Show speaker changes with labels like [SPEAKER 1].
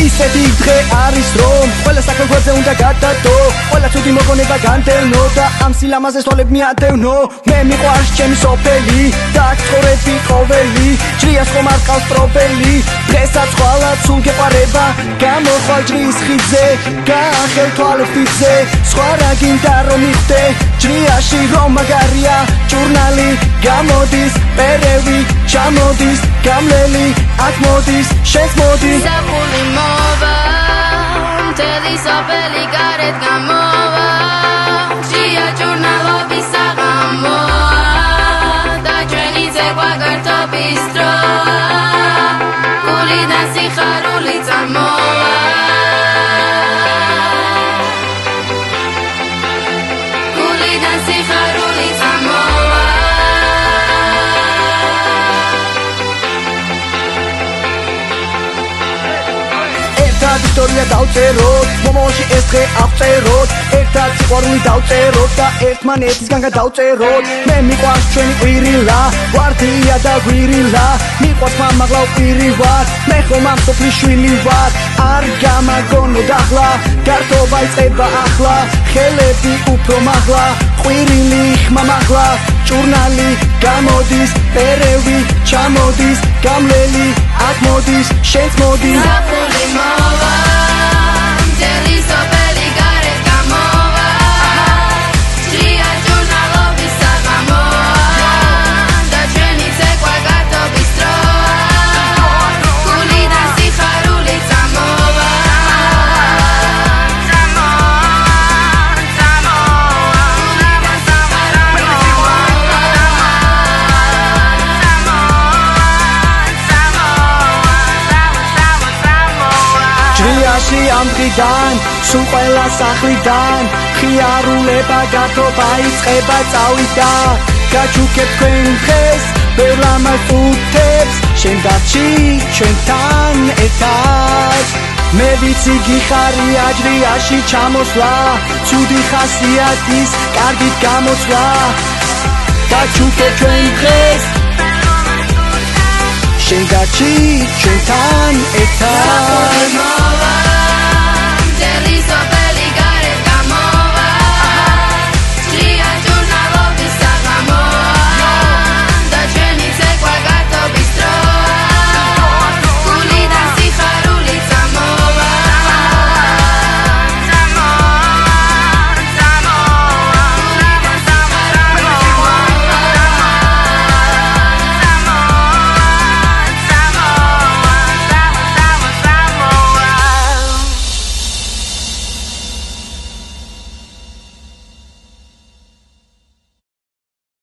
[SPEAKER 1] ისეთი დღე არის რომ ყველა საქმე გვერდზე უნდა გადადო ყველა ცუდი მოგონება განდევნო და ამ სილამაზეს თვალებ მიადევნო მე მიყვარს ჩემი სოფელი და ცხოვრები ყოველი ჭრიას ხომ არ ყავს ტრობელი დღესაც ხვალა სულ გეყარება გამოხვალ ჭრის ხიდზე გაახელ თვალებს თითზე სხვა რა გინდა რომ მიხდე ჭრიაში რომ მაგარია ჟურნალი გამოდის პერევი ჩამოდის გამლელი აქ მოდის შენს მოდი
[SPEAKER 2] საფული მოვა მთელი სოფელი გარეთ გამოვა ჭრია ჟურნალობის საღამოა და ჩვენი ძეგვა გართობის დროა გულიდან სიხარული წამოვა გულიდან სიხარული წამოვა
[SPEAKER 1] ისტორია დავწეროთ მომავალში ეს დღე აღწეროთ ერთად სიყვარული დავწეროთ და ერთმანეთისგან გადავწეროთ მე მიყვარს ჩვენი ყვირილა ვარდია და გვირილა მიყვარს მამაღლა ვყვირი ვარ მე ხომ ამ სოფლის შვილი ვარ არ გამაგონო დახლა გართობა იწყება ახლა ხელები უფრო მაღლა ყვირილი ხმამაღლა ჟურნალი გამოდის პერევი ჩამოდის გამლელი აქ მოდის შენს მოდი
[SPEAKER 2] საფული მოვა მთელი სოფელი გარეთ გამოვა ჭრია ჟურნალობის საღამოა და ჩვენი ძეგვა გართობის დროა გულიდან სიხარული წამოვა
[SPEAKER 1] ჭრიაში ამ დღიდან სულ ყველა სახლიდან ხიარულება გართობა იწყება წავიდა გაჩუქებ თქვენ დღეს ბევრ ამას უთებს შენ დარჩი ჩვენთან ერთად მე ვიცი გიხარია ჭრიაში ჩამოსვლა ცუდი ხასიათის კარგით გამოცვლა გაჩუქებ თქვენ დღეს შენ დარჩი ჩვენთან ერთად